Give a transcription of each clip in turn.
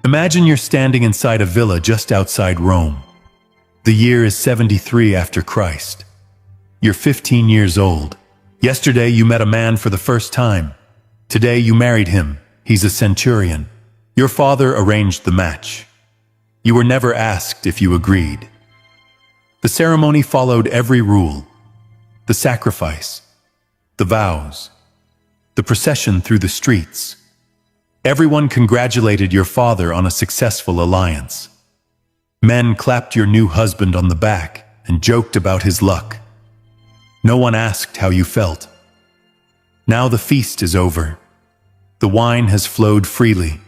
Imagine you're standing inside a villa just outside Rome. The year is 73 after Christ. You're 15 years old. Yesterday you met a man for the first time. Today you married him. He's a centurion. Your father arranged the match. You were never asked if you agreed. The ceremony followed every rule. The sacrifice, the vows, the procession through the streets. Everyone congratulated your father on a successful alliance. Men clapped your new husband on the back and joked about his luck. No one asked how you felt. Now the feast is over. The wine has flowed freely.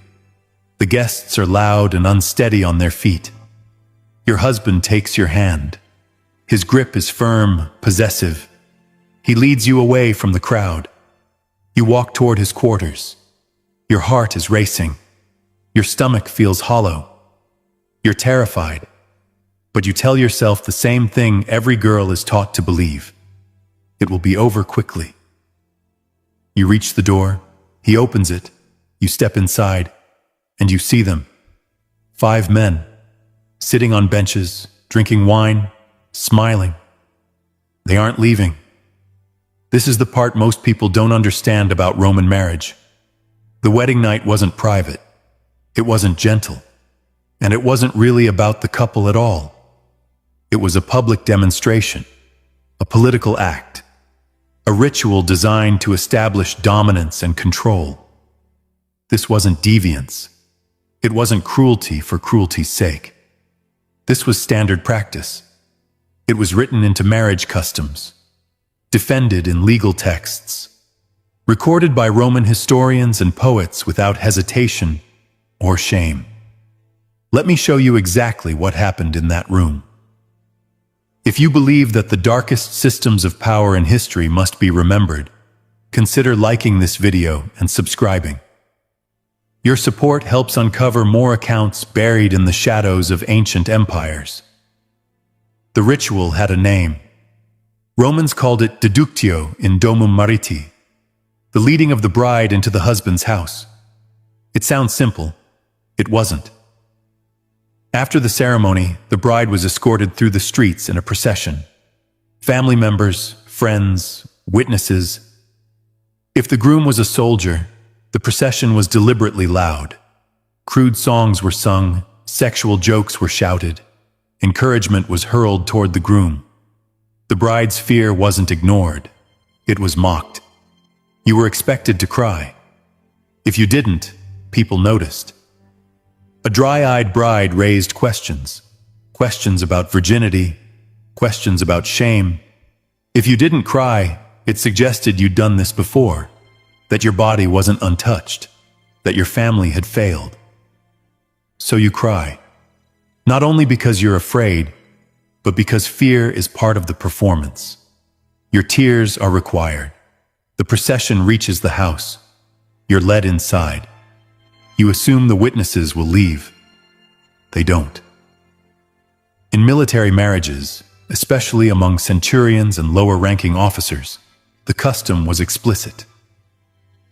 The guests are loud and unsteady on their feet. Your husband takes your hand. His grip is firm, possessive. He leads you away from the crowd. You walk toward his quarters. Your heart is racing. Your stomach feels hollow. You're terrified. But you tell yourself the same thing every girl is taught to believe. It will be over quickly. You reach the door. He opens it. You step inside. And you see them. 5 men, sitting on benches, drinking wine, smiling. They aren't leaving. This is the part most people don't understand about Roman marriage. The wedding night wasn't private. It wasn't gentle. And it wasn't really about the couple at all. It was a public demonstration, a political act, a ritual designed to establish dominance and control. This wasn't deviance. It wasn't cruelty for cruelty's sake. This was standard practice. It was written into marriage customs, defended in legal texts, recorded by Roman historians and poets without hesitation or shame. Let me show you exactly what happened in that room. If you believe that the darkest systems of power in history must be remembered, consider liking this video and subscribing. Your support helps uncover more accounts buried in the shadows of ancient empires. The ritual had a name. Romans called it deductio in domum mariti, the leading of the bride into the husband's house. It sounds simple. It wasn't. After the ceremony, the bride was escorted through the streets in a procession. Family members, friends, witnesses. If the groom was a soldier, the procession was deliberately loud. Crude songs were sung, sexual jokes were shouted, encouragement was hurled toward the groom. The bride's fear wasn't ignored. It was mocked. You were expected to cry. If you didn't, people noticed. A dry-eyed bride raised questions. Questions about virginity, questions about shame. If you didn't cry, it suggested you'd done this before, that your body wasn't untouched, that your family had failed. So you cry, not only because you're afraid, but because fear is part of the performance. Your tears are required. The procession reaches the house. You're led inside. You assume the witnesses will leave. They don't. In military marriages, especially among centurions and lower-ranking officers, the custom was explicit.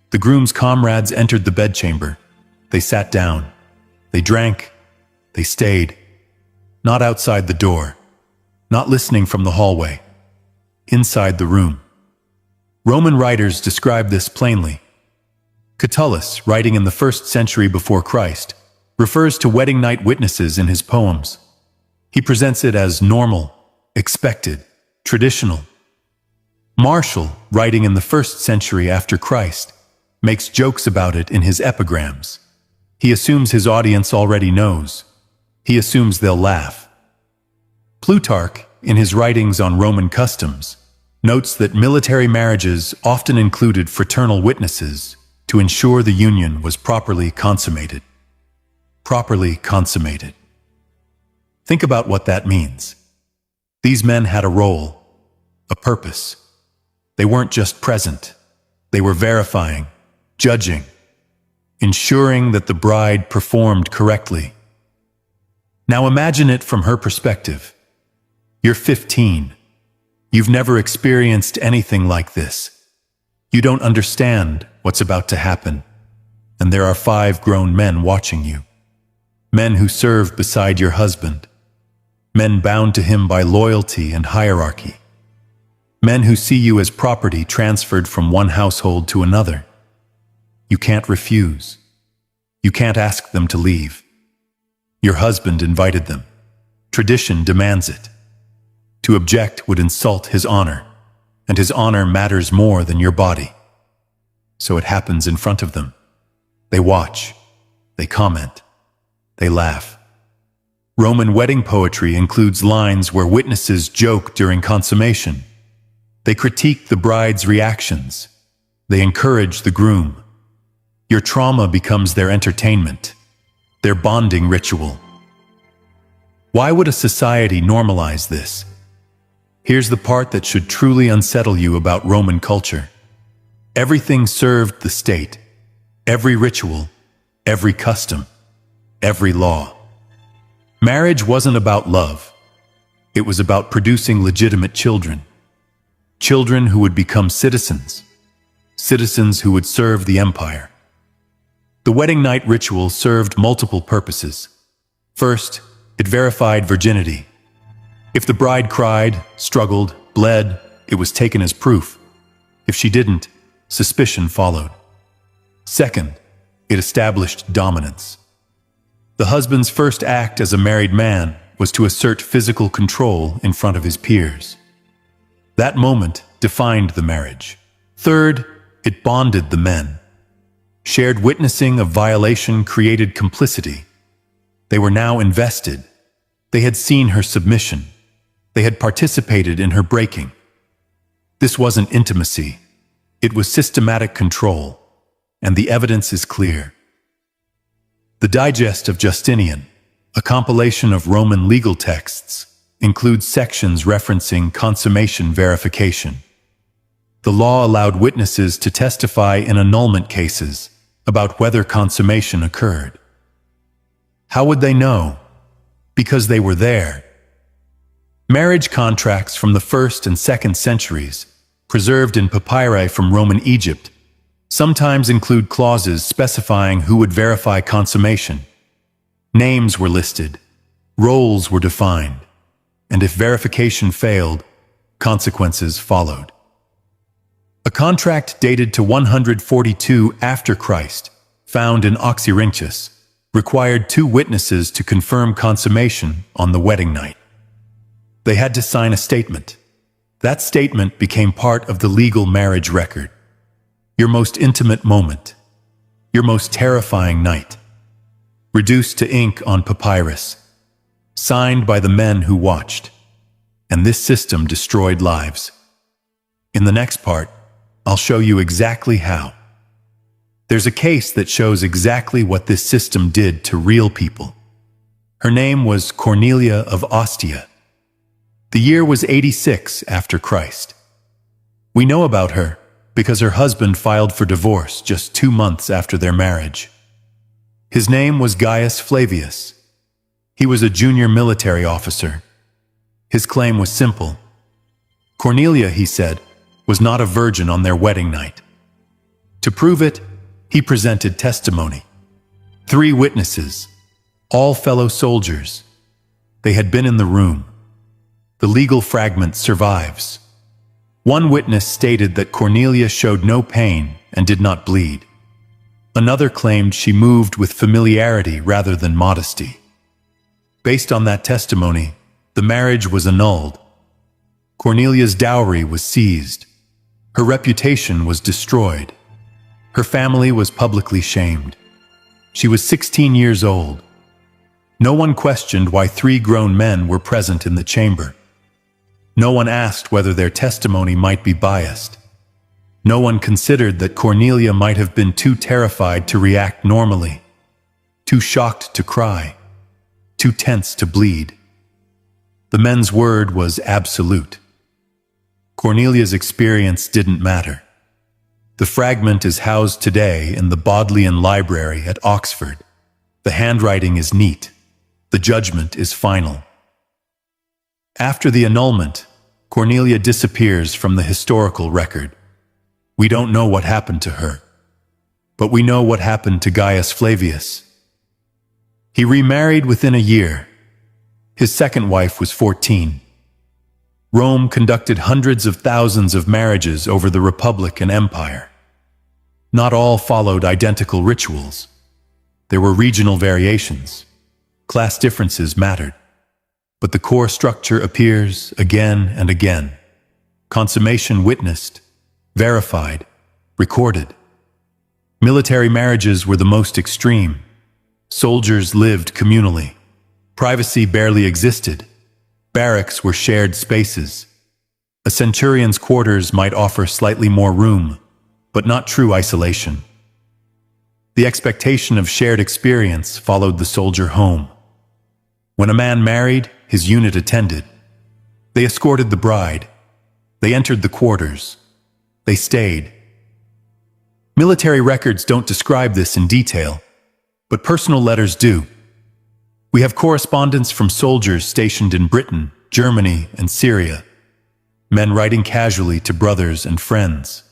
The groom's comrades entered the bedchamber. They sat down. They drank. They stayed. Not outside the door. Not listening from the hallway. Inside the room. Roman writers describe this plainly. Catullus, writing in the 1st century before Christ, refers to wedding night witnesses in his poems. He presents it as normal, expected, traditional. Martial, writing in the 1st century after Christ, makes jokes about it in his epigrams. He assumes his audience already knows. He assumes they'll laugh. Plutarch, in his writings on Roman customs, notes that military marriages often included fraternal witnesses to ensure the union was properly consummated. Properly consummated. Think about what that means. These men had a role, a purpose. They weren't just present. They were verifying, judging, ensuring that the bride performed correctly. Now imagine it from her perspective. You're 15. You've never experienced anything like this. You don't understand what's about to happen, and there are 5 grown men watching you. Men who serve beside your husband. Men bound to him by loyalty and hierarchy. Men who see you as property transferred from one household to another. You can't refuse. You can't ask them to leave. Your husband invited them. Tradition demands it. To object would insult his honor, and his honor matters more than your body. So it happens in front of them. They watch. They comment. They laugh. Roman wedding poetry includes lines where witnesses joke during consummation. They critique the bride's reactions. They encourage the groom. Your trauma becomes their entertainment, their bonding ritual. Why would a society normalize this? Here's the part that should truly unsettle you about Roman culture. Everything served the state. Every ritual, every custom, every law. Marriage wasn't about love. It was about producing legitimate children. Children who would become citizens. Citizens who would serve the empire. The wedding night ritual served multiple purposes. First, it verified virginity. If the bride cried, struggled, bled, it was taken as proof. If she didn't, suspicion followed. Second, it established dominance. The husband's first act as a married man was to assert physical control in front of his peers. That moment defined the marriage. Third, it bonded the men. Shared witnessing of violation created complicity. They were now invested. They had seen her submission. They had participated in her breaking. This wasn't intimacy. It was systematic control, and the evidence is clear. The Digest of Justinian, a compilation of Roman legal texts, includes sections referencing consummation verification. The law allowed witnesses to testify in annulment cases about whether consummation occurred. How would they know? Because they were there. Marriage contracts from the 1st and 2nd centuries, preserved in papyri from Roman Egypt, sometimes include clauses specifying who would verify consummation. Names were listed, roles were defined, and if verification failed, consequences followed. A contract dated to 142 after Christ, found in Oxyrhynchus, required 2 witnesses to confirm consummation on the wedding night. They had to sign a statement. That statement became part of the legal marriage record. Your most intimate moment. Your most terrifying night. Reduced to ink on papyrus. Signed by the men who watched. And this system destroyed lives. In the next part, I'll show you exactly how. There's a case that shows exactly what this system did to real people. Her name was Cornelia of Ostia. The year was 86 after Christ. We know about her because her husband filed for divorce just 2 months after their marriage. His name was Gaius Flavius. He was a junior military officer. His claim was simple. Cornelia, he said, was not a virgin on their wedding night. To prove it, he presented testimony. 3 witnesses, all fellow soldiers. They had been in the room. The legal fragment survives. One witness stated that Cornelia showed no pain and did not bleed. Another claimed she moved with familiarity rather than modesty. Based on that testimony, the marriage was annulled. Cornelia's dowry was seized. Her reputation was destroyed. Her family was publicly shamed. She was 16 years old. No one questioned why 3 grown men were present in the chamber. No one asked whether their testimony might be biased. No one considered that Cornelia might have been too terrified to react normally, too shocked to cry, too tense to bleed. The men's word was absolute. Cornelia's experience didn't matter. The fragment is housed today in the Bodleian Library at Oxford. The handwriting is neat. The judgment is final. After the annulment, Cornelia disappears from the historical record. We don't know what happened to her, but we know what happened to Gaius Flavius. He remarried within a year. His second wife was 14. Rome conducted hundreds of thousands of marriages over the Republic and Empire. Not all followed identical rituals. There were regional variations. Class differences mattered. But the core structure appears again and again. Consummation witnessed, verified, recorded. Military marriages were the most extreme. Soldiers lived communally. Privacy barely existed. Barracks were shared spaces. A centurion's quarters might offer slightly more room, but not true isolation. The expectation of shared experience followed the soldier home. When a man married, his unit attended. They escorted the bride. They entered the quarters. They stayed. Military records don't describe this in detail, but personal letters do. We have correspondence from soldiers stationed in Britain, Germany, and Syria, men writing casually to brothers and friends.